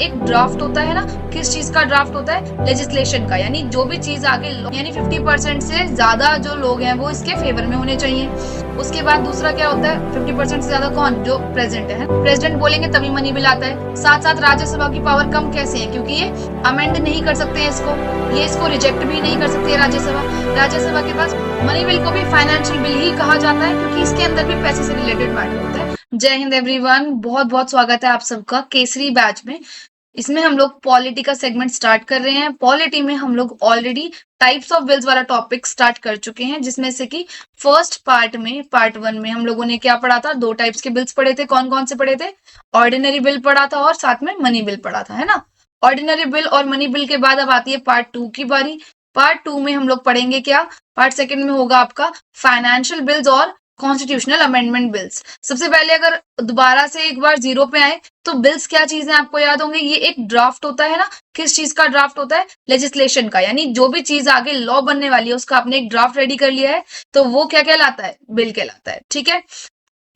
एक ड्राफ्ट होता है ना, किस चीज का ड्राफ्ट होता है? लेजिस्लेशन का, यानी जो भी चीज आगे यानी 50% से ज्यादा जो लोग हैं वो इसके फेवर में होने चाहिए। उसके बाद दूसरा क्या होता है? 50% से ज्यादा कौन? जो प्रेसिडेंट है। प्रेसिडेंट बोलेंगे तभी मनी बिल आता है। साथ साथ राज्यसभा की पावर कम कैसे है? क्योंकि ये अमेंड नहीं कर सकते हैं इसको, ये इसको रिजेक्ट भी नहीं कर सकती है राज्यसभा। राज्यसभा के पास मनी बिल को भी फाइनेंशियल बिल ही कहा जाता है, क्योंकि इसके अंदर भी पैसे से रिलेटेड मैटर होता है। जय हिंद एवरीवन, बहुत बहुत स्वागत है आप सबका केसरी बैच में। इसमें हम लोग पॉलिटी का सेगमेंट स्टार्ट कर रहे हैं। पॉलिटी में हम लोग ऑलरेडी टाइप्स ऑफ बिल्स वाला टॉपिक स्टार्ट कर चुके हैं, जिसमें से कि फर्स्ट पार्ट में, पार्ट 1 में हम लोगों ने क्या पढ़ा था? 2 टाइप्स के बिल्स पढ़े थे। कौन कौन से पढ़े थे? ऑर्डिनरी बिल पढ़ा था और साथ में मनी बिल पढ़ा था, है ना। ऑर्डिनरी बिल और मनी बिल के बाद अब आती है पार्ट 2 की बारी। पार्ट 2 में हम लोग पढ़ेंगे क्या? पार्ट सेकंड में होगा आपका फाइनेंशियल बिल्स और कॉन्स्टिट्यूशनल अमेंडमेंट बिल्स। सबसे पहले अगर दोबारा से एक बार जीरो पे आए तो बिल्स क्या चीज है आपको याद होंगे? ये एक ड्राफ्ट होता है ना। किस चीज का ड्राफ्ट होता है? लेजिस्लेशन का, यानी जो भी चीज आगे लॉ बनने वाली है उसका आपने एक ड्राफ्ट रेडी कर लिया है तो वो क्या कहलाता है? बिल कहलाता है। ठीक है।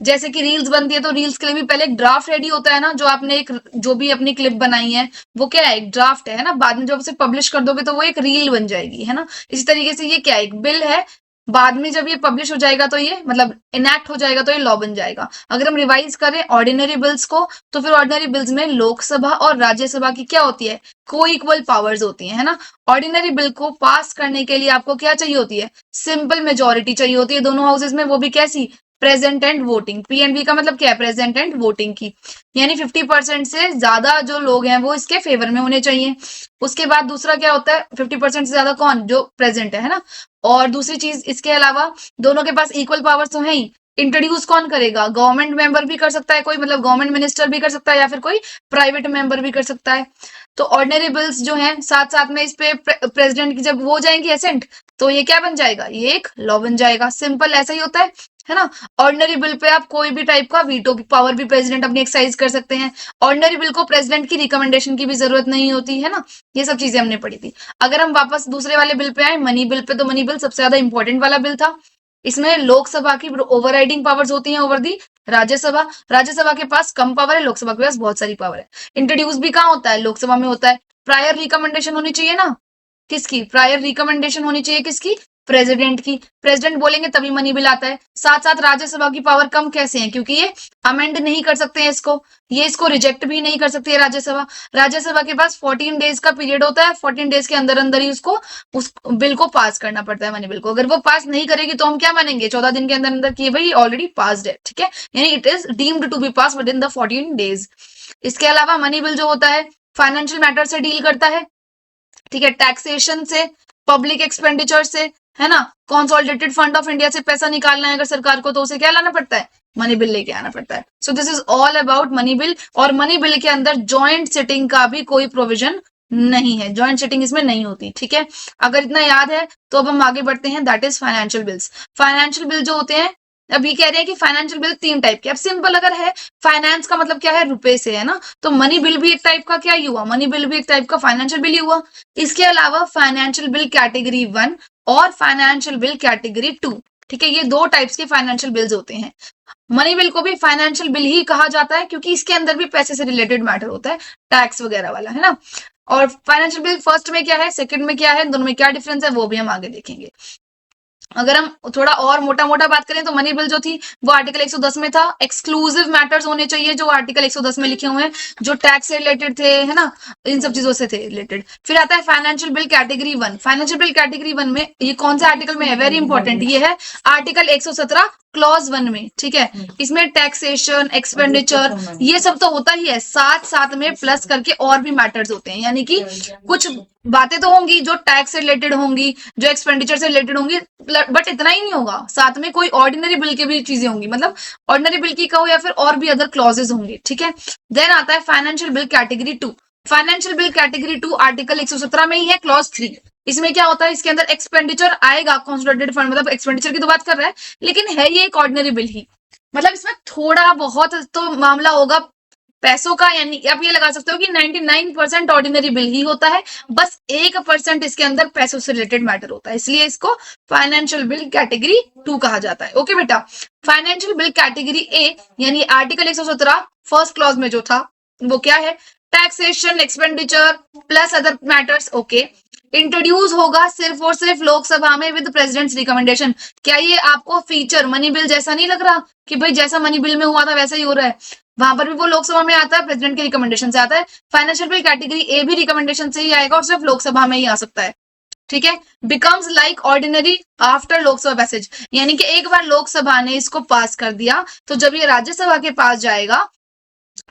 जैसे कि रील्स बनती है तो रील्स के लिए भी पहले एक ड्राफ्ट रेडी होता है ना। जो आपने एक जो भी अपनी क्लिप बनाई है वो क्या है? एक ड्राफ्ट है ना। बाद में जब उसे पब्लिश कर दोगे तो वो एक रील बन जाएगी, है ना। इसी तरीके से ये क्या है? एक बिल है। बाद में जब ये पब्लिश हो जाएगा तो ये मतलब इनैक्ट हो जाएगा तो ये लॉ बन जाएगा। अगर हम रिवाइज करें ऑर्डिनरी बिल्स को तो फिर ऑर्डिनरी बिल्स में लोकसभा और राज्यसभा की क्या होती है? को इक्वल पावर्स होती है ना। ऑर्डिनरी बिल को पास करने के लिए आपको क्या चाहिए होती है? सिंपल मेजोरिटी चाहिए होती है दोनों हाउसेज में, वो भी कैसी? Present and voting. पीएनबी का मतलब क्या है? प्रेजेंट एंड वोटिंग की, यानी 50% से ज्यादा जो लोग हैं वो इसके फेवर में होने चाहिए। उसके बाद दूसरा क्या होता है? 50% से ज्यादा कौन? जो प्रेजेंट है ना। और दूसरी चीज इसके अलावा दोनों के पास इक्वल पावर्स तो है ही। इंट्रोड्यूस कौन करेगा? गवर्नमेंट मेंबर भी कर सकता है कोई, मतलब गवर्नमेंट मिनिस्टर भी कर सकता है या फिर कोई प्राइवेट मेंबर भी कर सकता है। तो ऑर्डिनरी बिल्स जो हैं साथ साथ में इस पे प्रेसिडेंट की जब वो हो जाएंगी एसेंट तो ये क्या बन जाएगा? ये एक लॉ बन जाएगा। सिंपल ऐसा ही होता है ना। ऑर्डिनरी बिल पे आप कोई भी टाइप का वीटो की पावर भी प्रेसिडेंट अपनी एक्सरसाइज कर सकते हैं। ऑर्डिनरी बिल को प्रेसिडेंट की रिकमेंडेशन की भी जरूरत नहीं होती है ना। ये सब चीजें हमने पढ़ी थी। अगर हम वापस दूसरे वाले बिल पे आए, मनी बिल पे, तो मनी बिल सबसे ज्यादा इंपॉर्टेंट वाला बिल था। इसमें लोकसभा की ओवरराइडिंग पावर्स होती हैं ओवर दी राज्यसभा। राज्यसभा के पास कम पावर है, लोकसभा के पास बहुत सारी पावर है। इंट्रोड्यूस भी कहाँ होता है? लोकसभा में होता है। प्रायर रिकमेंडेशन होनी चाहिए ना। किसकी? प्रायर रिकमेंडेशन होनी चाहिए किसकी? प्रेसिडेंट की। प्रेसिडेंट बोलेंगे तभी मनी बिल आता है। साथ साथ राज्यसभा की पावर कम कैसे है? क्योंकि ये अमेंड नहीं कर सकते हैं इसको, ये इसको रिजेक्ट भी नहीं कर सकती है राज्यसभा। राज्यसभा के पास 14 डेज का पीरियड होता है। 14 डेज के अंदर अंदर ही उसको उस बिल को पास करना पड़ता है, मनी बिल को। अगर वो पास नहीं करेगी तो हम क्या मानेंगे? 14 दिन के अंदर अंदर कि भाई ऑलरेडी पास्ड है। ठीक है, यानी it is deemed to be pass within the 14 days. इसके अलावा मनी बिल जो होता है फाइनेंशियल मैटर से डील करता है। ठीक है, टैक्सेशन से, पब्लिक एक्सपेंडिचर से, है ना। कंसोलिडेटेड फंड ऑफ इंडिया से पैसा निकालना है अगर सरकार को तो उसे क्या लाना पड़ता है? मनी बिल लेके आना पड़ता है। So this is all about money bill. और मनी बिल के अंदर जॉइंट सिटिंग का भी कोई प्रोविजन नहीं है, जॉइंट सिटिंग इसमें नहीं होती। ठीक है, अगर इतना याद है तो अब हम आगे बढ़ते हैं। That is financial bills. Financial bill जो होते हैं, अब ये कह रहे हैं कि फाइनेंशियल बिल 3 टाइप के। अब सिंपल अगर है, फाइनेंस का मतलब क्या है? रुपए से, है ना। तो मनी बिल भी एक टाइप का क्या ही हुआ? मनी बिल भी एक टाइप का फाइनेंशियल बिल ही हुआ। इसके अलावा फाइनेंशियल बिल कैटेगरी 1 और फाइनेंशियल बिल कैटेगरी 2, ठीक है, ये 2 टाइप्स के फाइनेंशियल बिल्स होते हैं। मनी बिल को भी फाइनेंशियल बिल ही कहा जाता है क्योंकि इसके अंदर भी पैसे से रिलेटेड मैटर होता है, टैक्स वगैरह वाला, है ना। और फाइनेंशियल बिल फर्स्ट में क्या है, सेकंड में क्या है, दोनों में क्या डिफरेंस है, वो भी हम आगे देखेंगे। अगर हम थोड़ा और मोटा मोटा बात करें तो मनी बिल जो थी वो आर्टिकल 110 में था। एक्सक्लूसिव मैटर्स होने चाहिए जो आर्टिकल 110 में लिखे हुए हैं, जो टैक्स से रिलेटेड थे, है ना, इन सब चीजों से थे रिलेटेड। फिर आता है financial bill category 1। Financial bill category 1 में ये कौन सा आर्टिकल में है? वेरी इंपॉर्टेंट, ये है आर्टिकल 117 क्लॉज 1 में। ठीक है, इसमें टैक्सेशन, एक्सपेंडिचर, ये सब तो होता ही है, साथ साथ में प्लस करके और भी मैटर्स होते हैं। यानी कि कुछ बातें तो होंगी जो टैक्स से रिलेटेड होंगी, जो एक्सपेंडिचर से रिलेटेड होंगी, बट इतना ही नहीं होगा, साथ में कोई ऑर्डिनरी बिल की भी चीजें होंगी, मतलब ऑर्डिनरी बिल की कहो या फिर और भी अदर क्लॉजेज होंगे। ठीक है, देन आता है financial bill category 2। Financial bill category 2 article 117 में ही है, क्लॉज 3। इसमें क्या होता है? इसके अंदर एक्सपेंडिचर आएगा, कंसोलिडेटेड फंड, मतलब एक्सपेंडिचर की तो बात कर रहा है, लेकिन है ये एक ऑर्डिनरी बिल ही। मतलब इसमें थोड़ा बहुत तो मामला होगा पैसों का, यानी आप ये लगा सकते हो कि 99% ऑर्डिनरी बिल ही होता है, बस 1% इसके अंदर पैसों से रिलेटेड मैटर होता है, इसलिए इसको फाइनेंशियल बिल कैटेगरी 2 कहा जाता है। ओके बेटा, फाइनेंशियल बिल कैटेगरी ए यानी आर्टिकल 117 फर्स्ट क्लॉज में जो था वो क्या है? Taxation expenditure plus other matters, okay. Introduce होगा सिर्फ और सिर्फ लोकसभा में विद प्रेसिडेंट्स रिकमेंडेशन। क्या ये आपको फीचर मनी बिल जैसा नहीं लग रहा कि भाई जैसा मनी बिल में हुआ था वैसा ही हो रहा है? वहां पर भी वो लोकसभा में आता है, प्रेसिडेंट के रिकमेंडेशन से आता है। फाइनेंशियल बिल कैटेगरी ए भी रिकमेंडेशन से ही आएगा और सिर्फ लोकसभा में ही आ सकता है, ठीक है। Becomes like ordinary after Lok Sabha passage, यानी कि एक बार लोकसभा ने इसको पास कर दिया तो जब ये राज्यसभा के पास जाएगा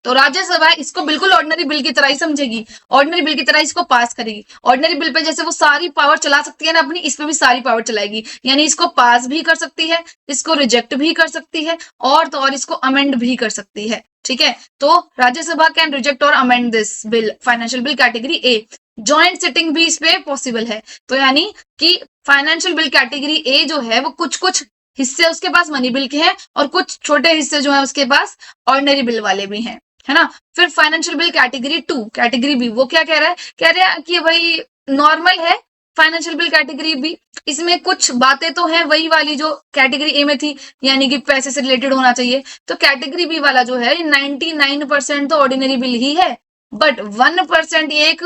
तो राज्यसभा इसको बिल्कुल ऑर्डिनरी बिल की तरह ही समझेगी, ऑर्डिनरी बिल की तरह इसको पास करेगी। ऑर्डिनरी बिल पे जैसे वो सारी पावर चला सकती है ना अपनी, इस पे भी सारी पावर चलाएगी, यानी इसको पास भी कर सकती है, इसको रिजेक्ट भी कर सकती है और तो और इसको अमेंड भी कर सकती है, ठीक है। तो राज्यसभा कैन रिजेक्ट और amend this bill, financial bill category A. Joint sitting भी इस पे पॉसिबल है, तो यानी कि फाइनेंशियल बिल कैटेगरी ए जो है वो कुछ कुछ हिस्से उसके पास मनी बिल के हैं और कुछ छोटे हिस्से जो है उसके पास ऑर्डिनरी बिल वाले भी हैं, है ना। फिर financial bill category 2, category B, वो क्या कह रहा है? कह रहा है कि भाई नॉर्मल है फाइनेंशियल बिल कैटेगरी बी, इसमें कुछ बातें तो हैं वही वाली जो कैटेगरी ए में थी, यानी कि पैसे से रिलेटेड होना चाहिए। तो कैटेगरी बी वाला जो है 99% तो ऑर्डिनरी बिल ही है, बट 1% ये एक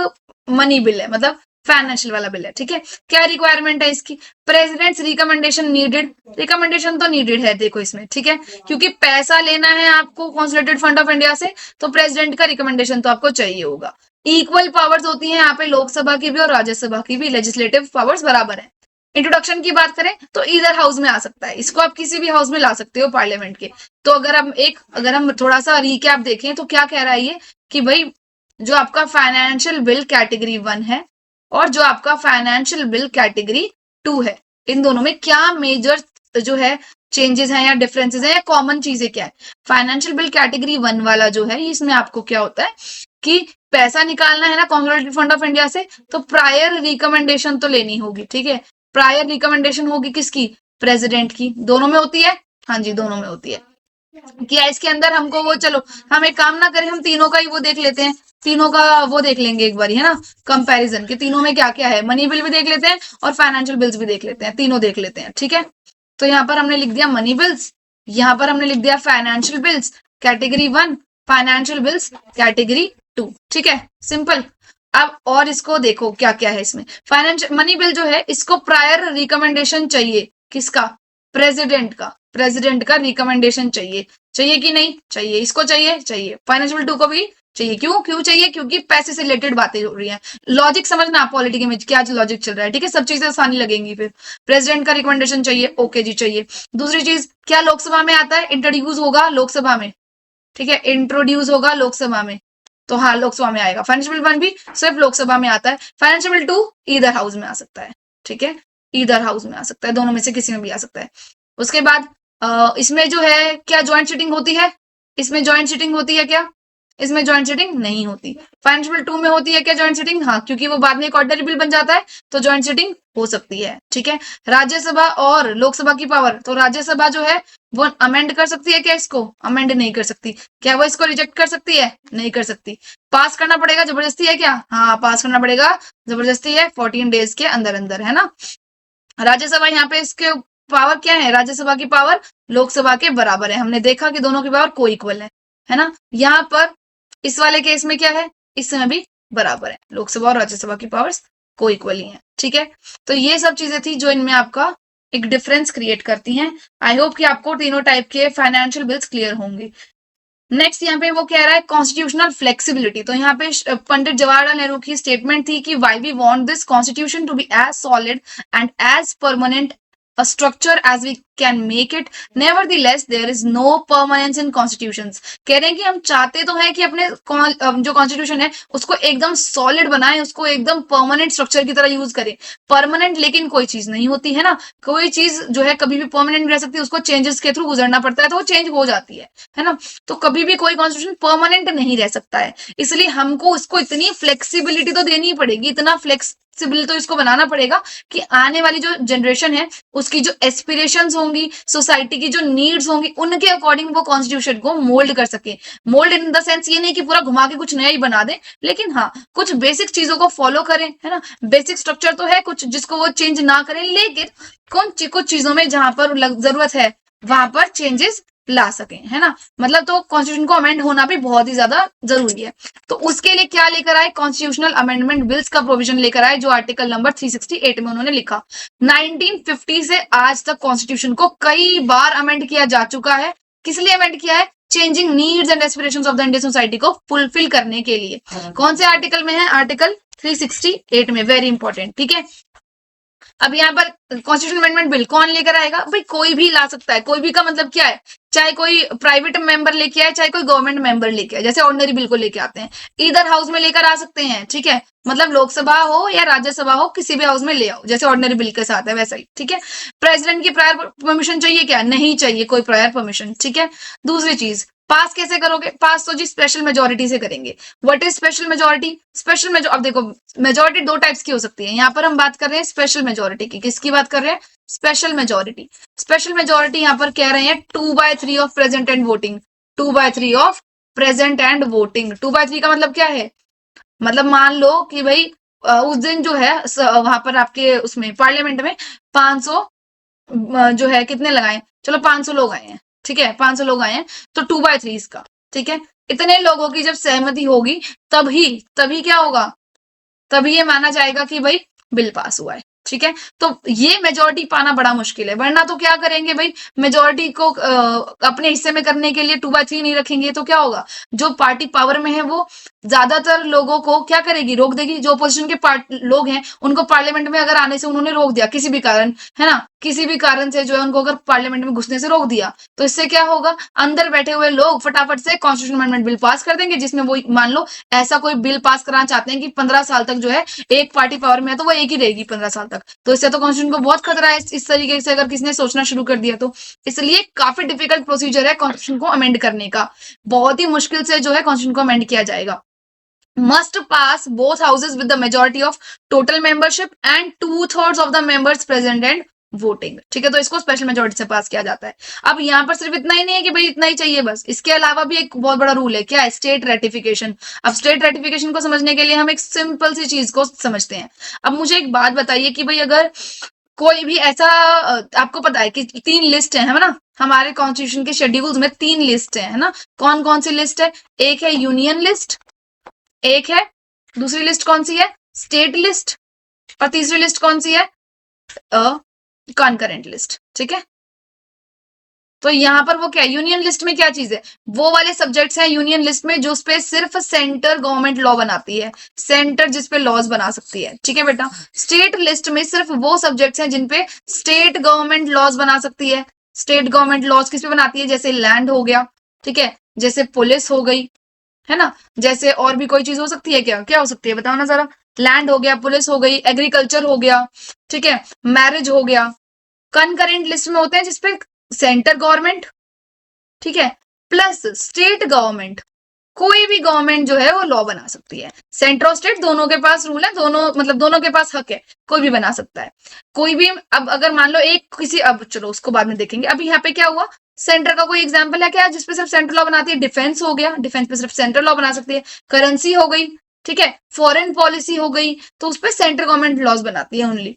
मनी बिल है, मतलब फाइनेंशियल वाला बिल है, ठीक है। क्या रिक्वायरमेंट है इसकी? प्रेसिडेंट्स रिकमेंडेशन नीडेड, रिकमेंडेशन तो नीडेड है देखो इसमें, ठीक है, क्योंकि पैसा लेना है आपको कंसोलिडेटेड फंड ऑफ इंडिया से, तो प्रेसिडेंट का रिकमेंडेशन तो आपको चाहिए होगा। इक्वल पावर्स होती हैं यहाँ पे लोकसभा की भी और राज्यसभा की भी, लेजिस्लेटिव पावर्स बराबर है। इंट्रोडक्शन की बात करें तो इधर हाउस में आ सकता है, इसको आप किसी भी हाउस में ला सकते हो पार्लियामेंट के। तो अगर हम थोड़ा सा रिकैप देखें तो क्या कह रहा है ये कि भाई जो आपका फाइनेंशियल बिल कैटेगरी 1 है और जो आपका फाइनेंशियल बिल कैटेगरी 2 है, इन दोनों में क्या मेजर जो है चेंजेस हैं या डिफरेंसेस हैं या कॉमन चीजें क्या है? फाइनेंशियल बिल कैटेगरी 1 वाला जो है इसमें आपको क्या होता है कि पैसा निकालना है ना कंसोलिडेटेड फंड ऑफ इंडिया से, तो प्रायर रिकमेंडेशन तो लेनी होगी, ठीक है। प्रायर रिकमेंडेशन होगी किसकी? प्रेसिडेंट की। दोनों में होती है? हाँ जी, दोनों में होती है। क्या इसके अंदर हमको वो, चलो हम एक काम ना करें, हम तीनों का ही वो देख लेते हैं, तीनों का वो देख लेंगे एक बार, है ना, कंपैरिजन के तीनों में क्या क्या है। मनी बिल भी देख लेते हैं और फाइनेंशियल बिल्स भी देख लेते हैं, तीनों देख लेते हैं, ठीक है। तो यहाँ पर हमने लिख दिया मनी बिल्स, यहाँ पर हमने लिख दिया financial bills category 1, financial bills category 2, ठीक है, सिंपल। अब और इसको देखो क्या क्या है इसमें। फाइनेंशियल मनी बिल जो है इसको प्रायर रिकमेंडेशन चाहिए, किसका? प्रेसिडेंट का। प्रेसिडेंट का रिकमेंडेशन चाहिए, चाहिए कि नहीं चाहिए? इसको चाहिए, चाहिए। फाइनेंशियल बिल 2 को भी चाहिए। क्यों चाहिए? क्योंकि पैसे से रिलेटेड बातें हो रही हैं। लॉजिक समझना, पॉलिटिक्स में क्या लॉजिक चल रहा है, ठीक है, सब चीजें आसानी लगेंगी। फिर प्रेसिडेंट का रिकमेंडेशन चाहिए, ओके जी चाहिए। दूसरी चीज क्या लोकसभा में आता है? इंट्रोड्यूस होगा लोकसभा में, ठीक है, इंट्रोड्यूस होगा लोकसभा में, तो हाँ लोकसभा में आएगा। फाइनेंशियल बिल 1 भी सिर्फ लोकसभा में आता है। फाइनेंशियल बिल 2 ईदर हाउस में आ सकता है, ठीक है, ईदर हाउस में आ सकता है, दोनों में से किसी में भी आ सकता है। उसके बाद इसमें जो है क्या ज्वाइंट सिटिंग होती है? इसमें ज्वाइंट सिटिंग होती है क्या? इसमें ज्वाइंट सिटिंग नहीं होती। फाइनेंशियल बिल 2 में होती है क्या ज्वाइंट सिटिंग? हाँ, क्योंकि वो बाद में एक ऑर्डिनरी बिल बन जाता है तो ज्वाइंट सिटिंग हो सकती है, ठीक है। राज्यसभा और लोकसभा की पावर, तो राज्यसभा जो है वो अमेंड कर सकती है क्या? इसको अमेंड नहीं कर सकती। क्या वो इसको रिजेक्ट कर सकती है? नहीं कर सकती। पास करना पड़ेगा, जबरदस्ती है क्या? हाँ, पास करना पड़ेगा, जबरदस्ती है, 14 डेज के अंदर अंदर, है ना। राज्यसभा यहाँ पे इसके पावर क्या है? राज्यसभा की पावर लोकसभा के बराबर है, हमने देखा कि दोनों की पावर को इक्वल है ना। यहाँ पर इस वाले केस में क्या है? इसमें भी बराबर है, लोकसभा और राज्यसभा की पावर्स को इक्वल ही है, ठीक है। तो ये सब चीजें थी जो इनमें आपका एक डिफरेंस क्रिएट करती हैं। आई होप कि आपको तीनों टाइप के फाइनेंशियल बिल्स क्लियर होंगे। नेक्स्ट यहाँ पे वो कह रहा है कॉन्स्टिट्यूशनल फ्लेक्सिबिलिटी। तो यहाँ पे पंडित जवाहरलाल नेहरू की स्टेटमेंट थी कि why we want this constitution to be as solid and as permanent a structure as we can make it, nevertheless there is no permanence in constitutions। कह रहे हैं कि हम चाहते तो हैं कि अपने जो कॉन्स्टिट्यूशन है उसको एकदम सॉलिड बनाएं, उसको एकदम परमानेंट स्ट्रक्चर की तरह यूज करें। परमानेंट लेकिन कोई चीज नहीं होती है ना, कोई चीज जो है कभी भी परमानेंट नहीं रह सकती, उसको चेंजेस के थ्रू गुजरना पड़ता है तो वो चेंज हो जाती है ना। तो कभी भी कोई कॉन्स्टिट्यूशन परमानेंट नहीं रह सकता है, इसलिए हमको उसको इतनी फ्लेक्सिबिलिटी तो देनी ही पड़ेगी, इतना फ्लेक्सिबल तो इसको बनाना पड़ेगा कि आने वाली जो जनरेशन है उसकी जो एस्पिरेशंस होंगी, सोसाइटी की जो नीड्स होंगी, उनके अकॉर्डिंग वो कॉन्स्टिट्यूशन को मोल्ड कर सके। मोल्ड इन द सेंस ये नहीं कि पूरा घुमा के कुछ नया ही बना दे, लेकिन हाँ कुछ बेसिक चीजों को फॉलो करें, है ना। बेसिक स्ट्रक्चर तो है कुछ जिसको वो चेंज ना करें, लेकिन कुछ चीजों में जहां पर जरूरत है वहां पर चेंजेस ला सकें, है ना। मतलब तो कॉन्स्टिट्यूशन को अमेंड होना भी बहुत ही ज्यादा जरूरी है। तो उसके लिए क्या लेकर आए, कॉन्स्टिट्यूशनल अमेंडमेंट बिल्स का प्रोविजन लेकर आए, जो आर्टिकल नंबर 368 में उन्होंने लिखा। 1950 से आज तक कॉन्स्टिट्यूशन को कई बार अमेंड किया जा चुका है। किस लिए अमेंड किया है, changing needs and aspirations of the Indian society को फुलफिल करने के लिए। कौन से आर्टिकल में है, आर्टिकल 368 में, वेरी इंपॉर्टेंट, ठीक है। अब यहाँ पर कॉन्स्टिट्यूशन अमेंडमेंट बिल कौन लेकर आएगा, भाई कोई भी ला सकता है। कोई भी का मतलब क्या है, चाहे कोई प्राइवेट मेंबर लेके आए, चाहे कोई गवर्नमेंट मेंबर लेके आए, जैसे ऑर्डिनरी बिल को लेके आते हैं, इधर हाउस में लेकर आ सकते हैं, ठीक है। मतलब लोकसभा हो या राज्यसभा हो, किसी भी हाउस में ले आओ, जैसे ऑर्डिनरी बिल के साथ है वैसा ही, ठीक है। प्रेसिडेंट की प्रायर परमिशन चाहिए क्या, नहीं चाहिए कोई प्रायर परमिशन, ठीक है। दूसरी चीज, पास कैसे करोगे, पास तो जी स्पेशल मेजोरिटी से करेंगे। What is special majority, special majority, अब देखो मेजोरिटी दो टाइप्स की हो सकती है, यहाँ पर हम बात कर रहे हैं स्पेशल मेजोरिटी की। किसकी बात कर रहे हैं, स्पेशल मेजोरिटी। स्पेशल मेजोरिटी यहाँ पर कह रहे हैं 2/3 of present and voting, 2/3 of present and voting. 2/3 का मतलब क्या है, मतलब मान लो कि भाई उस दिन जो है वहां पर आपके उसमें पार्लियामेंट में 500 जो है कितने लगाए, चलो 500 लोग आए हैं, ठीक है, 500 लोग आए हैं, तो 2/3 इसका, ठीक है। इतने लोगों की जब सहमति होगी तभी क्या होगा, तभी ये माना जाएगा कि भाई बिल पास हुआ है, ठीक है। तो ये मेजोरिटी पाना बड़ा मुश्किल है, वरना तो क्या करेंगे भाई, मेजोरिटी को अपने हिस्से में करने के लिए 2/3 नहीं रखेंगे तो क्या होगा, जो पार्टी पावर में है वो ज्यादातर लोगों को क्या करेगी, रोक देगी। जो अपोजिशन के लोग हैं उनको पार्लियामेंट में अगर आने से उन्होंने रोक दिया किसी भी कारण, है ना, किसी भी कारण से जो है उनको अगर पार्लियामेंट में घुसने से रोक दिया, तो इससे क्या होगा, अंदर बैठे हुए लोग फटाफट से कॉन्स्टिट्यूशन अमेंडमेंट बिल पास कर देंगे, जिसमें वो मान लो ऐसा कोई बिल पास कराना चाहते हैं कि 15 साल तक जो है एक पार्टी पावर में है तो वो एक ही रहेगी 15 साल तक। तो इससे तो कॉन्स्टिट्यूशन को बहुत खतरा है इस तरीके से अगर किसी ने सोचना शुरू कर दिया तो। इसलिए काफी डिफिकल्ट प्रोसीजर है कॉन्स्टिट्यूशन को अमेंड करने का, बहुत ही मुश्किल से जो है कॉन्स्टिट्यूशन को अमेंड किया जाएगा। must pass both houses with the majority of total membership and 2/3 of the members present and voting, ठीक है। तो इसको स्पेशल मेजोरिटी से पास किया जाता है। अब यहाँ पर सिर्फ इतना ही नहीं है कि भाई इतना ही चाहिए बस, इसके अलावा भी एक बहुत बड़ा रूल है, क्या है, स्टेट रेटिफिकेशन। अब स्टेट रेटिफिकेशन को समझने के लिए हम एक सिंपल सी चीज को समझते हैं। अब मुझे एक बात बताइए कि भाई अगर कोई भी ऐसा आपको पता है कि 3 लिस्ट है ना, हमारे कॉन्स्टिट्यूशन के शेड्यूल्स में 3 लिस्ट है ना। कौन कौन सी लिस्ट है, एक है यूनियन लिस्ट, एक है, दूसरी लिस्ट कौन सी है, स्टेट लिस्ट, और तीसरी लिस्ट कौन सी है, कॉन्करेंट लिस्ट, ठीक है। तो यहाँ पर वो क्या है, यूनियन लिस्ट में क्या चीज है, वो वाले सब्जेक्ट्स हैं यूनियन लिस्ट में जो उस पे सिर्फ सेंटर गवर्नमेंट लॉ बनाती है, सेंटर जिस पे लॉज बना सकती है, ठीक है बेटा। स्टेट लिस्ट में सिर्फ वो सब्जेक्ट्स हैं जिन पे स्टेट गवर्नमेंट लॉज बना सकती है। स्टेट गवर्नमेंट लॉज किस पे बनाती है, जैसे लैंड हो गया, ठीक है, जैसे पुलिस हो गई, है ना, जैसे और भी कोई चीज हो सकती है, क्या क्या हो सकती है बताओ ना जरा। लैंड हो गया, पुलिस हो गई, एग्रीकल्चर हो गया, ठीक है, मैरिज हो गया। कनकरेंट लिस्ट में होते हैं जिसपे सेंटर गवर्नमेंट, ठीक है, प्लस स्टेट गवर्नमेंट, कोई भी गवर्नमेंट जो है वो लॉ बना सकती है। सेंटर और स्टेट दोनों के पास रूल है, दोनों मतलब दोनों के पास हक है, कोई भी बना सकता है कोई भी। अब अगर मान लो एक किसी, अब चलो उसको बाद में देखेंगे, अभी यहाँ पे क्या हुआ, सेंटर का कोई एग्जाम्पल है क्या जिसपे सिर्फ सेंट्रल लॉ बनाती है, डिफेंस हो गया, डिफेंस पे सिर्फ सेंट्रल लॉ बना सकती है। करेंसी हो गई, ठीक है, फॉरेन पॉलिसी हो गई, तो उस पर सेंट्रल गवर्नमेंट लॉज बनाती है ओनली।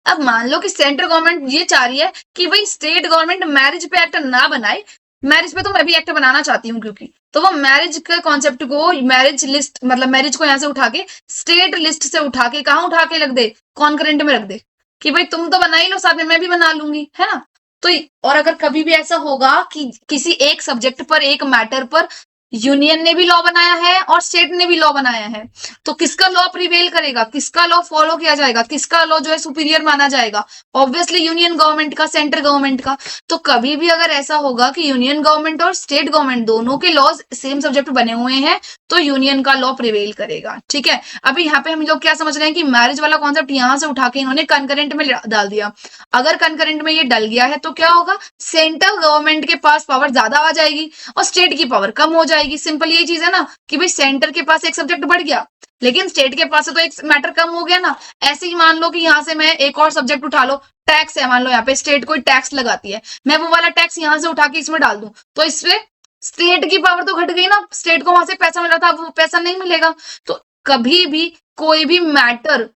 अब मान लो कि सेंट्रल गवर्नमेंट ये चाह रही है कि भाई स्टेट गवर्नमेंट मैरिज पे एक्ट ना बनाए, मैरिज पे तो मैं भी एक्ट बनाना चाहती हूँ, क्योंकि तो वो मैरिज के कॉन्सेप्ट को, मैरिज लिस्ट मतलब मैरिज को यहाँ से उठा के स्टेट लिस्ट से उठा के कहाँ उठा के रख दे, कॉन्करेंट में रख दे कि भाई तुम तो बना ही लो, साथ में मैं भी बना लूंगी, है ना। तो और अगर कभी भी ऐसा होगा कि किसी एक सब्जेक्ट पर, एक मैटर पर यूनियन ने भी लॉ बनाया है और स्टेट ने भी लॉ बनाया है, तो किसका लॉ प्रिवेल करेगा, किसका लॉ फॉलो किया जाएगा, किसका लॉ जो है सुपीरियर माना जाएगा, ऑब्वियसली यूनियन गवर्नमेंट का, सेंट्रल गवर्नमेंट का। तो कभी भी अगर ऐसा होगा कि यूनियन गवर्नमेंट और स्टेट गवर्नमेंट दोनों के लॉज सेम सब्जेक्ट बने हुए हैं, तो यूनियन का लॉ प्रिवेल करेगा, ठीक है। अभी यहाँ पे हम लोग क्या समझ रहे हैं कि मैरिज वाला कॉन्सेप्ट यहाँ से उठा के इन्होंने कंकरेंट में डाल दिया। अगर कंकरेंट में ये डल गया है तो क्या होगा, सेंट्रल गवर्नमेंट के पास पावर ज्यादा आ जाएगी और स्टेट की पावर कम हो जाएगी। सिंपल ये चीज है ना कि भाई सेंटर के पास एक सब्जेक्ट बढ़ गया लेकिन स्टेट के पास से तो एक मैटर कम हो गया ना। ऐसे ही मान लो कि यहाँ से मैं एक और सब्जेक्ट उठा लो, टैक्स है, मान लो यहाँ पे स्टेट कोई टैक्स लगाती है, मैं वो वाला टैक्स यहाँ से उठा के इसमें डाल दूं, तो इससे स्टेट की पावर तो घट गई ना, स्टेट को वहां से पैसा मिल रहा था वो पैसा नहीं मिलेगा। तो कभी भी कोई भी मैटर,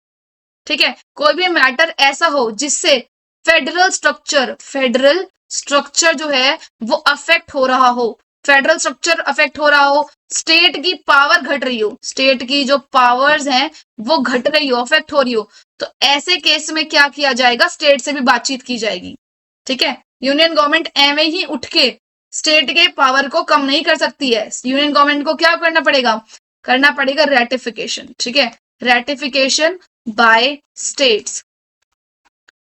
ठीक है, कोई भी मैटर ऐसा हो जिससे फेडरल स्ट्रक्चर जो है वो अफेक्ट हो रहा हो, फेडरल स्ट्रक्चर अफेक्ट हो रहा हो, स्टेट की पावर घट रही हो, स्टेट की जो पावर्स हैं वो घट रही हो, अफेक्ट हो रही हो, तो ऐसे केस में क्या किया जाएगा, स्टेट से भी बातचीत की जाएगी। ठीक है, यूनियन गवर्नमेंट एवं ही उठ के स्टेट के पावर को कम नहीं कर सकती है। यूनियन गवर्नमेंट को क्या करना पड़ेगा रेटिफिकेशन। ठीक है, रेटिफिकेशन बाय स्टेट्स।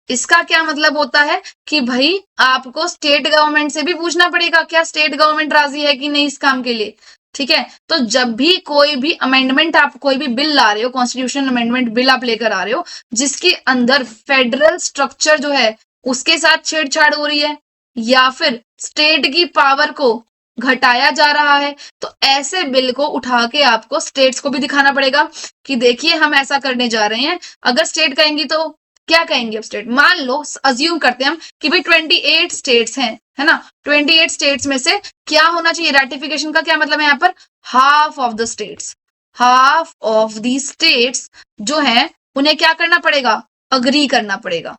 इसका क्या मतलब होता है कि भाई आपको स्टेट गवर्नमेंट से भी पूछना पड़ेगा, क्या स्टेट गवर्नमेंट राजी है कि नहीं इस काम के लिए। ठीक है, तो जब भी कोई भी अमेंडमेंट, आप कोई भी बिल ला रहे हो, कॉन्स्टिट्यूशन अमेंडमेंट बिल आप लेकर आ रहे हो, जिसके अंदर फेडरल स्ट्रक्चर जो है उसके साथ छेड़छाड़ हो रही है या फिर स्टेट की पावर को घटाया जा रहा है, तो ऐसे बिल को उठा के आपको स्टेट्स को भी दिखाना पड़ेगा कि देखिए हम ऐसा करने जा रहे हैं। अगर स्टेट कहेंगी तो क्या कहेंगे अब स्टेट, मान लो अज्यूम करते हैं हम कि भाई 28 स्टेट्स हैं, है ना, 28 स्टेट्स में से क्या होना चाहिए, रेटिफिकेशन का क्या मतलब है यहाँ पर, half of the states, half of the states जो है उन्हें क्या करना पड़ेगा, अग्री करना पड़ेगा।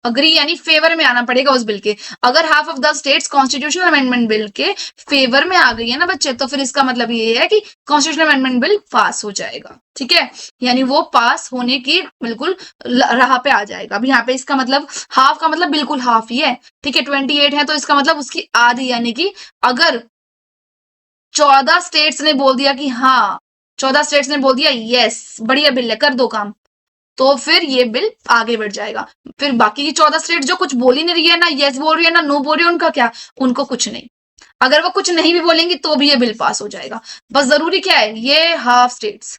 अग्री यानी फेवर में आना पड़ेगा उस बिल के। अगर half of the states constitutional amendment bill के फेवर में आ गई है ना बच्चे, तो फिर इसका मतलब ये है कि कॉन्स्टिट्यूशनल अमेंडमेंट बिल पास हो जाएगा। ठीक है, यानी वो पास होने की बिल्कुल राह पे आ जाएगा। अब यहाँ पे इसका मतलब हाफ का मतलब बिल्कुल हाफ ही है। ठीक है, 28 है तो इसका मतलब उसकी आधी, यानी कि अगर 14 स्टेट्स ने बोल दिया कि हाँ, 14 स्टेट्स ने बोल दिया यस बढ़िया बिल है कर दो काम, तो फिर ये बिल आगे बढ़ जाएगा। फिर बाकी की 14 स्टेट जो कुछ बोल ही नहीं रही है, ना यस बोल रही है ना नो बोल रही है, उनका क्या, उनको कुछ नहीं। अगर वो कुछ नहीं भी बोलेंगी तो भी ये बिल पास हो जाएगा। बस जरूरी क्या है, ये हाफ स्टेट्स,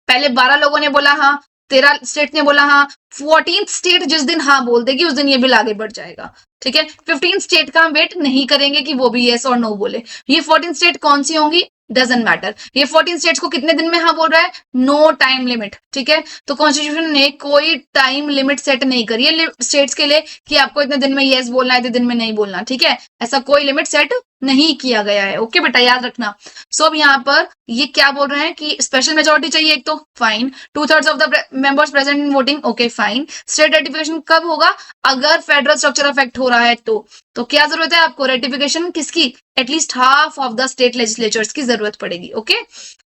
पहले 12 लोगों ने बोला हाँ, 13 स्टेट ने बोला हाँ, 14th स्टेट जिस दिन हाँ बोल देगी उस दिन ये बिल आगे बढ़ जाएगा। ठीक है, 15 स्टेट का हम वेट नहीं करेंगे कि वो भी यस और नो बोले। ये 14 स्टेट कौन सी होंगी, डजंट मैटर। ये 14 स्टेट्स को कितने दिन में हाँ बोल रहा है, नो टाइम लिमिट। ठीक है, तो कॉन्स्टिट्यूशन ने कोई टाइम लिमिट सेट नहीं करी है स्टेट्स के लिए कि आपको इतने दिन में यस बोलना है, इतने दिन में नहीं बोलना। ठीक है, ऐसा कोई लिमिट सेट नहीं किया गया है। ओके बेटा, याद रखना। सो अब यहाँ पर ये क्या बोल रहे हैं कि स्पेशल मेजोरिटी चाहिए एक, तो fine, 2/3 of the members present in voting, okay fine. State ratification कब होगा, अगर फेडरल स्ट्रक्चर अफेक्ट हो रहा है तो क्या जरूरत है आपको, रेटिफिकेशन किसकी, at least half of the state legislatures की जरूरत पड़ेगी। Okay,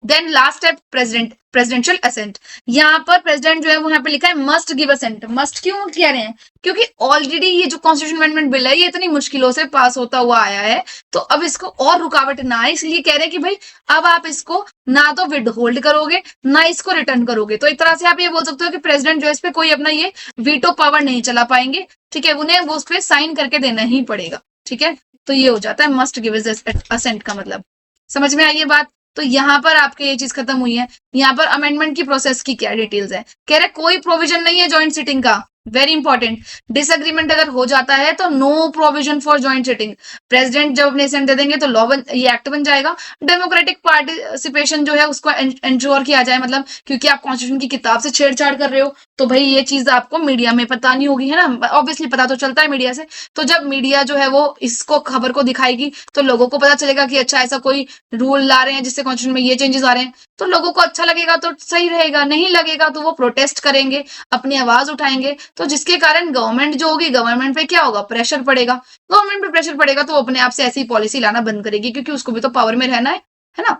then last step presidential assent. यहाँ पर प्रेसिडेंट जो है वो यहाँ पे लिखा है मस्ट गिव असेंट। मस्ट क्यों कह रहे हैं, क्योंकि ऑलरेडी ये जो कॉन्स्टिट्यूशन अमेंडमेंट बिल है ये इतनी मुश्किलों से पास होता हुआ आया है, तो अब इसको और रुकावट ना आए, इसलिए कह रहे हैं कि भाई अब आप इसको ना तो विद होल्ड करोगे ना इसको रिटर्न करोगे। तो एक तरह से आप ये बोल सकते हो कि प्रेसिडेंट जो है इस पे कोई अपना ये वीटो पावर नहीं चला पाएंगे। ठीक है, उन्हें वो उस पर साइन करके देना ही पड़ेगा। ठीक है, तो ये हो जाता है मस्ट गिव असेंट का मतलब। समझ में आई ये बात। तो यहाँ पर आपके ये चीज खत्म हुई है। यहाँ पर अमेंडमेंट की प्रोसेस की क्या डिटेल्स है, कह रहे कोई प्रोविजन नहीं है ज्वाइंट सिटिंग का, वेरी इंपॉर्टेंट। डिसएग्रीमेंट अगर हो जाता है तो no provision for joint sitting. President जब अपने असेंट दे देंगे तो लॉ ये एक्ट बन जाएगा। डेमोक्रेटिक पार्टिसिपेशन जो है उसको इंश्योर किया जाए, मतलब क्योंकि आप कॉन्स्टिट्यूशन की किताब से छेड़छाड़ कर रहे हो तो भाई ये चीज आपको मीडिया में पता नहीं होगी, है ना, ऑब्वियसली पता तो चलता है मीडिया से। तो जब मीडिया जो है वो इसको खबर को दिखाएगी तो लोगों को पता चलेगा कि अच्छा ऐसा कोई रूल ला रहे हैं जिससे कॉन्स्टिट्यूशन में ये चेंजेस आ रहे हैं, तो लोगों को अच्छा लगेगा तो सही रहेगा, नहीं लगेगा तो वो प्रोटेस्ट करेंगे, अपनी आवाज उठाएंगे, तो जिसके कारण गवर्नमेंट जो होगी, गवर्नमेंट पे क्या होगा, प्रेशर पड़ेगा। गवर्नमेंट पे प्रेशर पड़ेगा तो अपने आप से ऐसी पॉलिसी लाना बंद करेगी, क्योंकि उसको भी तो पावर में रहना है ना।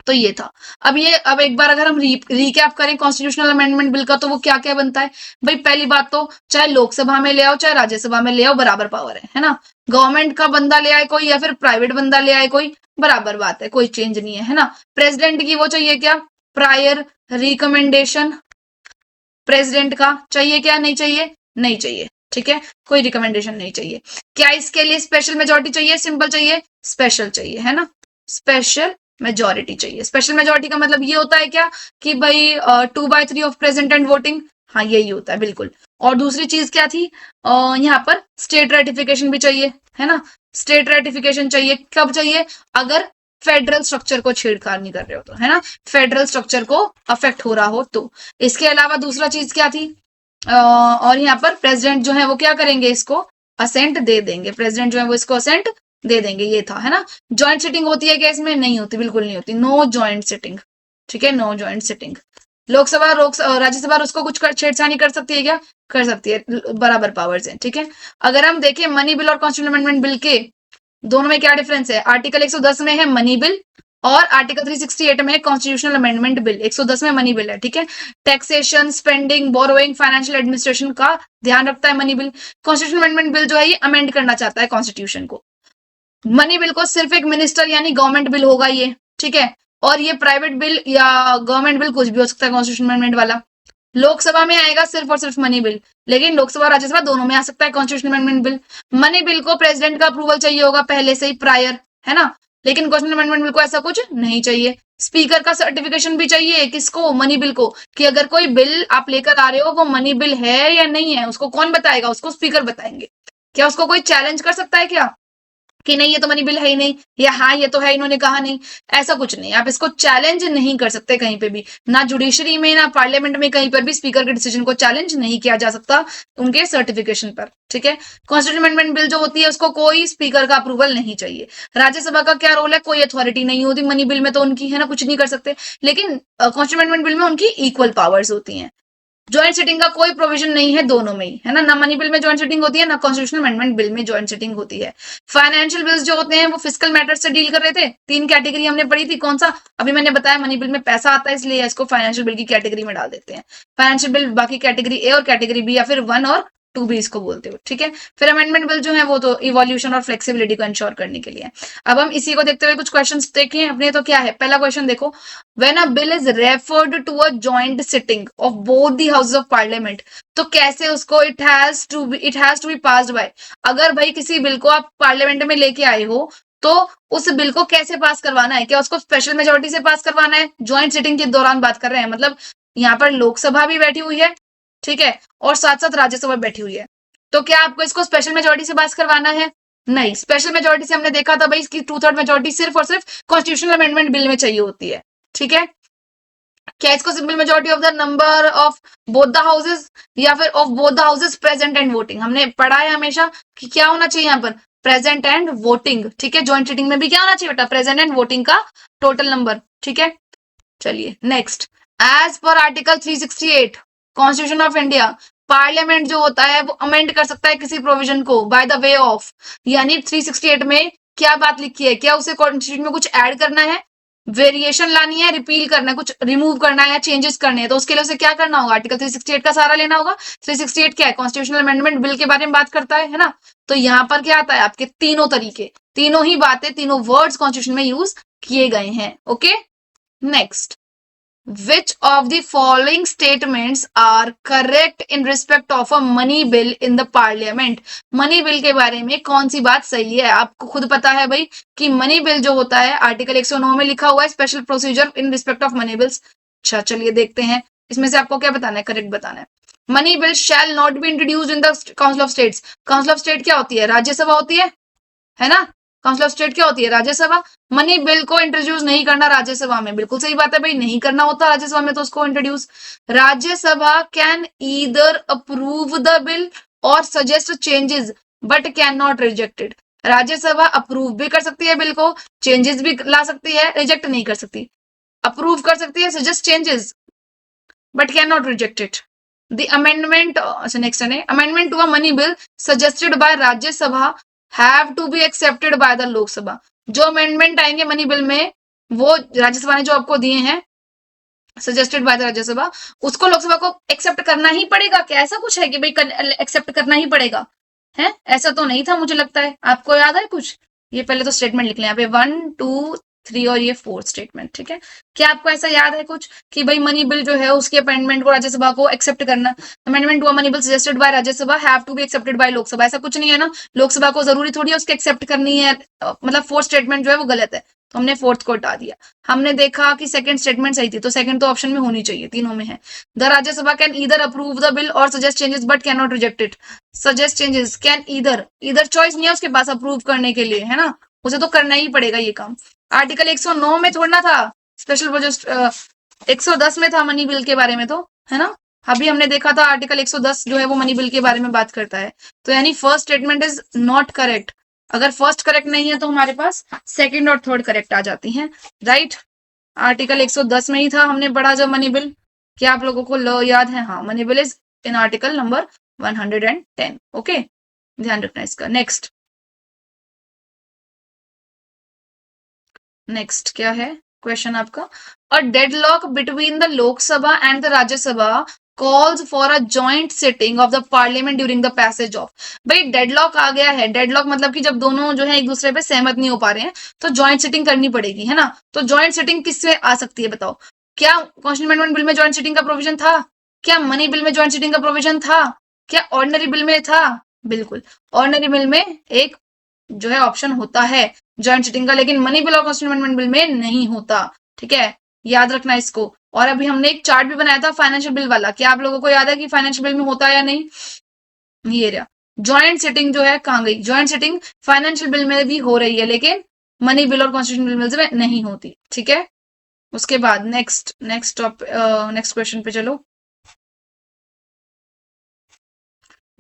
तो ये था। अब एक बार अगर हम रिकैप करें कॉन्स्टिट्यूशनल अमेंडमेंट बिल का, तो वो क्या क्या बनता है भाई। पहली बात तो चाहे लोकसभा में ले आओ चाहे राज्यसभा में ले आओ, बराबर पावर है ना। गवर्नमेंट का बंदा ले आए कोई या फिर प्राइवेट बंदा ले आए कोई, बराबर बात है, कोई चेंज नहीं है ना। प्रेसिडेंट की वो चाहिए क्या, प्रायर रिकमेंडेशन प्रेसिडेंट का चाहिए क्या, नहीं चाहिए, नहीं चाहिए। ठीक है, कोई रिकमेंडेशन नहीं चाहिए। क्या इसके लिए स्पेशल मेजोरिटी चाहिए, सिंपल चाहिए, स्पेशल चाहिए, है ना, स्पेशल मेजोरिटी चाहिए। स्पेशल मेजोरिटी का मतलब ये होता है क्या कि भाई 2/3 ऑफ प्रेजेंट एंड वोटिंग, हाँ यही होता है बिल्कुल। और दूसरी चीज क्या थी, यहाँ पर स्टेट रेटिफिकेशन भी चाहिए, है ना। स्टेट रेटिफिकेशन चाहिए, कब चाहिए, अगर फेडरल स्ट्रक्चर को छेड़छाड़ नहीं कर रहे हो तो, है ना, फेडरल स्ट्रक्चर को अफेक्ट हो रहा हो तो। इसके अलावा दूसरा चीज क्या थी, और यहाँ पर प्रेसिडेंट जो है वो क्या करेंगे, इसको असेंट दे देंगे। प्रेसिडेंट जो है वो इसको असेंट दे देंगे, ये था, है ना। ज्वाइंट सिटिंग होती है क्या इसमें, नहीं होती, बिल्कुल नहीं होती, नो ज्वाइंट सिटिंग। ठीक है, no joint sitting. Lok Sabha Rajya Sabha उसको कुछ छेड़छाड़ नहीं कर सकती है क्या, कर सकती है, बराबर पावर्स हैं, ठीक है। अगर हम देखें मनी बिल और कॉन्स्टिट्यूशन अमेंडमेंट बिल के दोनों में क्या डिफरेंस है, आर्टिकल 110 में है मनी बिल और आर्टिकल 368 में है कॉन्स्टिट्यूशनल अमेंडमेंट बिल। 110 में मनी बिल है, ठीक है। Taxation, spending, borrowing, financial administration का ध्यान रखता है money bill. Constitutional amendment bill जो है ये अमेंड करना चाहता है कॉन्स्टिट्यूशन को। मनी बिल को सिर्फ एक मिनिस्टर यानी गवर्नमेंट बिल होगा ये, ठीक है। और ये प्राइवेट बिल या गवर्नमेंट बिल कुछ भी हो सकता है कॉन्स्टिट्यूशन अमेंडमेंट वाला। लोकसभा में आएगा सिर्फ और सिर्फ मनी बिल, लेकिन लोकसभा और राज्यसभा दोनों में आ सकता है constitution amendment bill. Money bill को प्रेसिडेंट का अप्रूवल चाहिए होगा पहले से ही प्रायर, है ना, लेकिन कॉन्स्टिट्यूशन अमेंडमेंट बिल को ऐसा कुछ नहीं चाहिए। स्पीकर का सर्टिफिकेशन भी चाहिए, किसको, मनी बिल को, कि अगर कोई बिल आप लेकर आ रहे हो वो मनी बिल है या नहीं है, उसको कौन बताएगा, उसको स्पीकर बताएंगे। क्या उसको कोई चैलेंज कर सकता है क्या कि नहीं ये तो मनी बिल है ही नहीं, या हाँ ये तो है इन्होंने कहा नहीं, ऐसा कुछ नहीं। आप इसको चैलेंज नहीं कर सकते कहीं पे भी, ना जुडिशरी में ना पार्लियामेंट में, कहीं पर भी स्पीकर के डिसीजन को चैलेंज नहीं किया जा सकता उनके सर्टिफिकेशन पर, ठीक है। कॉन्स्टिट्यूशन अमेंडमेंट बिल जो होती है उसको कोई स्पीकर का अप्रूवल नहीं चाहिए। राज्यसभा का क्या रोल है, कोई अथॉरिटी नहीं होती मनी बिल में तो उनकी, है ना, कुछ नहीं कर सकते, लेकिन कॉन्स्टिट्यूशन अमेंडमेंट बिल में उनकी इक्वल पावर्स होती हैं। ज्वाइंट सिटिंग का कोई प्रोविजन नहीं है दोनों में ही, है ना मनी बिल में ज्वाइंट सिटिंग होती है ना कॉन्स्टिट्यूशनल अमेंडमेंट बिल में ज्वाइंट सिटिंग होती है। फाइनेंशियल बिल्स जो होते हैं वो फिस्कल मैटर्स से डील कर रहे थे। 3 कैटेगरी हमने पढ़ी थी, कौन सा, अभी मैंने बताया मनी बिल में पैसा आता है इसलिए इसको फाइनेंशियल बिल की कैटेगरी में डाल देते हैं। फाइनेंशियल बिल बाकी कैटेगरी ए और कैटेगरी बी या फिर 1 और 2 भी इसको बोलते हो, ठीक है। फिर अमेंडमेंट बिल जो है वो तो इवोल्यूशन और फ्लेक्सिबिलिटी को इंश्योर करने के लिए। अब हम इसी को देखते हुए कुछ क्वेश्चंस देखें अपने, तो क्या है पहला क्वेश्चन देखो, when a bill is referred to a joint sitting of both the houses of parliament, तो कैसे उसको it has to be passed by. अगर भाई किसी बिल को आप पार्लियामेंट में लेके आए हो तो उस बिल को कैसे पास करवाना है, क्या उसको स्पेशल मेजोरिटी से पास करवाना है, ज्वाइंट सिटिंग के दौरान बात कर रहे हैं, मतलब यहाँ पर लोकसभा भी बैठी हुई है, ठीक है, और साथ साथ राज्यसभा बैठी हुई है, तो क्या आपको इसको स्पेशल मेजोरिटी से पास करवाना है, नहीं। स्पेशल मेजोरिटी से हमने देखा था भाई इसकी 2/3 मेजोरिटी सिर्फ और सिर्फ कॉन्स्टिट्यूशनल अमेंडमेंट बिल में चाहिए होती है, ठीक है। क्या इसको simple majority of the number of both the houses या फिर of both the houses present and voting, हमने पढ़ा है हमेशा कि क्या होना चाहिए यहाँ पर प्रेजेंट एंड वोटिंग, ठीक है। ज्वाइंट सिटिंग में भी क्या होना चाहिए बेटा, प्रेजेंट एंड वोटिंग का टोटल नंबर, ठीक है। चलिए next, as per article 368 constitution of India, parliament जो होता है वो अमेंड कर सकता है किसी प्रोविजन को बाय द वे ऑफ, यानी 368 में क्या बात लिखी है, क्या उसे कॉन्स्टिट्यूशन में कुछ ऐड करना है, वेरिएशन लानी है, रिपील करना है, कुछ रिमूव करना है या चेंजेस करने हैं, तो उसके लिए उसे क्या करना होगा, आर्टिकल 368 का सहारा लेना होगा। 368 क्या है, कॉन्स्टिट्यूशनल अमेंडमेंट बिल के बारे में बात करता है ना। तो यहाँ पर क्या आता है आपके तीनों तरीके, तीनों ही बातें, तीनों वर्ड्स कॉन्स्टिट्यूशन में यूज किए गए हैं, okay. Next, which of the following statements are correct in respect of a money bill in the parliament, money bill के बारे में कौन सी बात सही है। आपको खुद पता है भाई कि मनी बिल जो होता है आर्टिकल 109 में लिखा हुआ है special procedure in respect of money bills. अच्छा चलिए देखते हैं इसमें से आपको क्या बताना है, करेक्ट बताना है। Money bill shall not be introduced in the council of states. Council of state क्या होती है, राज्यसभा होती है ना। काउंसिल ऑफ स्टेट क्या होती है, राज्यसभा। मनी बिल को इंट्रोड्यूस नहीं करना राज्यसभा में, बिल्कुल सही बात है भाई, नहीं करना होता राज्यसभा में तो उसको introduce. Rajya Sabha can either approve the bill or suggest changes but can not reject it. Rajya Sabha approve भी कर सकती है बिल को, चेंजेस भी ला सकती है, रिजेक्ट नहीं कर सकती। अप्रूव कर सकती है, suggest changes but can not reject it. The amendment, अच्छा नेक्स्ट है, amendment to a money bill suggested by Rajya Sabha have to be accepted by the Lok Sabha. जो अमेंडमेंट आएंगे मनी बिल में वो राज्यसभा ने जो आपको दिए हैं सजेस्टेड बाय द राज्यसभा, उसको लोकसभा को एक्सेप्ट करना ही पड़ेगा। क्या ऐसा कुछ है कि भाई एक्सेप्ट करना ही पड़ेगा, है ऐसा तो नहीं था मुझे लगता है। आपको याद है कुछ, ये पहले तो स्टेटमेंट लिख लें यहाँ पे 1 2 3 और ये 4th स्टेटमेंट, ठीक है। क्या आपको ऐसा याद है कुछ कि भाई मनी बिल जो है उसके अमेंडमेंट को राज्यसभा को एक्सेप्ट करना, amendment to money bill suggested by Rajya Sabha have to be accepted by Lok Sabha, ऐसा कुछ नहीं है ना। लोकसभा को जरूरी थोड़ी है उसके एक्सेप्ट करनी है, मतलब 4th स्टेटमेंट जो है वो गलत है तो हमने 4th को हटा दिया। हमने देखा कि 2nd स्टेटमेंट सही थी, तो 2nd तो ऑप्शन में होनी चाहिए, तीनों में है। The Rajya Sabha can either approve the bill or suggest changes but can not reject it. Suggest changes can either choice नहीं है उसके पास अप्रूव करने के लिए, है ना, उसे तो करना ही पड़ेगा ये काम। आर्टिकल 109 में थोड़ा था स्पेशल प्रोजेक्ट, 110 में था मनी बिल के बारे में, तो है ना। अभी हमने देखा था आर्टिकल 110 जो है वो मनी बिल के बारे में बात करता है, तो यानी first statement is not correct. अगर फर्स्ट करेक्ट नहीं है तो हमारे पास 2nd और 3rd करेक्ट आ जाती हैं, राइट। आर्टिकल 110 में ही था हमने पढ़ा जब मनी बिल, क्या आप लोगों को याद है, हाँ money bill is in article number 110। Okay, ध्यान रखना इसका। नेक्स्ट क्या है क्वेश्चन आपका? A deadlock between the Lok Sabha and the Rajya Sabha calls for a joint sitting of the parliament during the passage of. भाई डेडलॉक आ गया है, डेडलॉक मतलब कि जब दोनों जो है एक दूसरे पे सहमत नहीं हो पा रहे हैं तो जॉइंट सिटिंग करनी पड़ेगी, है ना? तो जॉइंट सिटिंग किससे आ सकती है बताओ? क्या कॉन्स्टिट्यूशन अमेंडमेंट बिल में जॉइंट सिटिंग का प्रोविजन था? क्या मनी बिल में जॉइंट सिटिंग का प्रोविजन था? क्या ऑर्डिनरी बिल में था? बिल्कुल, ऑर्डिनरी बिल में एक जो है ऑप्शन होता है जॉइंट सिटिंग का, लेकिन मनी बिल और कॉन्स्टिट्यूशन अमेंडमेंट बिल में नहीं होता। ठीक है, याद रखना इसको। और अभी हमने एक चार्ट भी बनाया था फाइनेंशियल बिल वाला, क्या आप लोगों को याद है कि फाइनेंशियल बिल में होता है या नहीं? ये रहा जॉइंट सिटिंग जो है, कहाँ गई जॉइंट सिटिंग? फाइनेंशियल बिल में भी हो रही है लेकिन मनी बिल और कॉन्स्टिट्यूशन बिल में नहीं होती। ठीक है, उसके बाद नेक्स्ट क्वेश्चन पे चलो।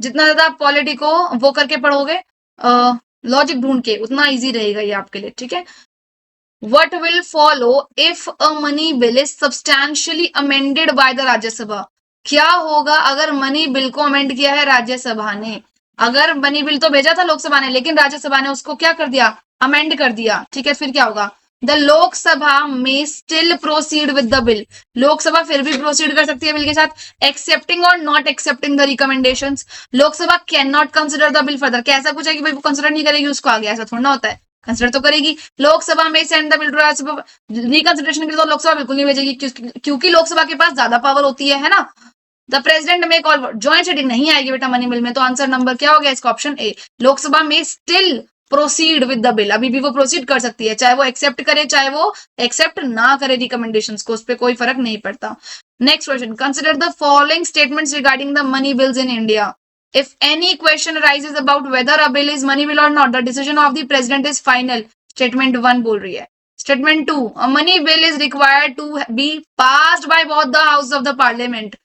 जितना ज्यादा आप पॉलिटी को वो करके पढ़ोगे, लॉजिक ढूंढ के, उतना इजी रहेगा ये आपके लिए। ठीक है, What will follow if a money bill is substantially amended by the Rajya Sabha? क्या होगा अगर मनी बिल को अमेंड किया है राज्यसभा ने? अगर मनी बिल तो भेजा था लोकसभा ने, लेकिन राज्यसभा ने उसको क्या कर दिया? अमेंड कर दिया। ठीक है, फिर क्या होगा? द लोकसभा में still proceed with the bill. Lok Sabha फिर भी प्रोसीड कर सकती है बिल के साथ, एक्सेप्टिंग और not accepting the recommendations. Lok Sabha can not consider the bill further. क्या ऐसा कुछ है कि भाई वो कंसिडर नहीं करेगी उसको आगे? ऐसा थोड़ा ना होता है, कंसिडर तो करेगी। लोकसभा में send the bill to Rajya Sabha, reconsideration के लिए तो लोकसभा बिल्कुल नहीं भेजेगी, क्योंकि लोकसभा के पास ज्यादा पावर होती है ना? द प्रेसिडेंट में कॉल जॉइंट सिटिंग नहीं आएगी बेटा मनी बिल में, तो आंसर नंबर क्या हो गया इसका? Option A. लोकसभा में still proceed with the bill, अभी भी वो प्रोसीड कर सकती है, चाहे वो एक्सेप्ट करे चाहे वो एक्सेप्ट ना करे रिकमेंडेशंस को, उस पर कोई फर्क नहीं पड़ता। Next question, consider the following statements regarding the money bills in India. If any question arises about whether a bill is money bill or not, the decision of the president is final. Statement 1 बोल रही है। Statement 2, a money bill is required to be passed by both the houses of the parliament.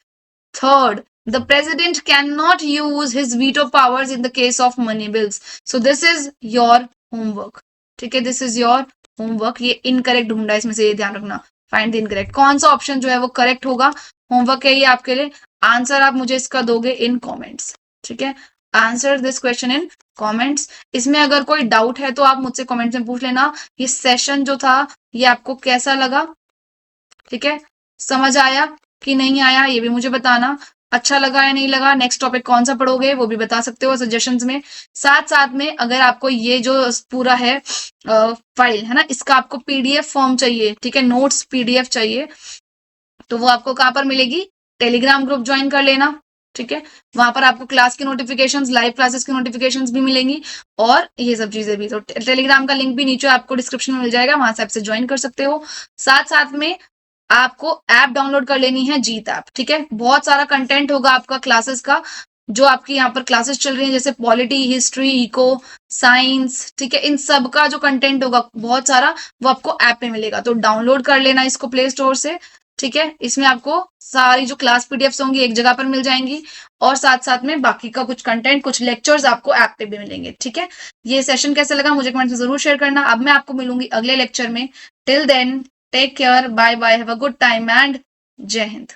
Third, the president cannot use his veto powers in the case of money bills. So this is your homework. ठीक है, this is your homework. ये incorrect ढूंढा इसमें से, ये ध्यान रखना। Find the incorrect. कौन सा ऑप्शन जो है वो करेक्ट होगा? होमवर्क है ये आपके लिए। आंसर आप मुझे इसका दोगे इन कमेंट्स। ठीक है, answer this question in comments. इसमें अगर कोई डाउट है तो आप मुझसे कमेंट्स में पूछ लेना। ये सेशन जो था ये आपको कैसा लगा? ठीक है, समझ आया कि नहीं आया ये भी मुझे बताना। अच्छा लगा या नहीं लगा? नेक्स्ट टॉपिक कौन सा पढ़ोगे वो भी बता सकते हो सजेशंस में। साथ साथ में अगर आपको ये जो पूरा है फाइल है ना, इसका आपको पीडीएफ फॉर्म चाहिए, ठीक है, नोट्स पीडीएफ चाहिए, तो वो आपको कहाँ पर मिलेगी? टेलीग्राम ग्रुप ज्वाइन कर लेना। ठीक है, वहां पर आपको क्लास की नोटिफिकेशंस, लाइव क्लासेस की नोटिफिकेशंस भी मिलेंगी और ये सब चीजें भी। तो टेलीग्राम का लिंक भी नीचे आपको डिस्क्रिप्शन में मिल जाएगा, वहां से आपसे ज्वाइन कर सकते हो। साथ साथ में आपको ऐप डाउनलोड कर लेनी है, जीत ऐप। ठीक है, बहुत सारा कंटेंट होगा आपका क्लासेस का, जो आपकी यहाँ पर क्लासेस चल रही है, जैसे पॉलिटी, हिस्ट्री, इको, साइंस, ठीक है, इन सब का जो कंटेंट होगा बहुत सारा, वो आपको ऐप पे मिलेगा। तो डाउनलोड कर लेना इसको प्ले स्टोर से। ठीक है, इसमें आपको सारी जो क्लास पीडीएफ्स होंगी एक जगह पर मिल जाएंगी और साथ साथ में बाकी का कुछ कंटेंट, कुछ लेक्चर्स आपको ऐप पे भी मिलेंगे। ठीक है, ये सेशन कैसे लगा मुझे कमेंट में जरूर शेयर करना। अब मैं आपको मिलूंगी अगले लेक्चर में। Till then take care, bye bye, have a good time and जय हिंद।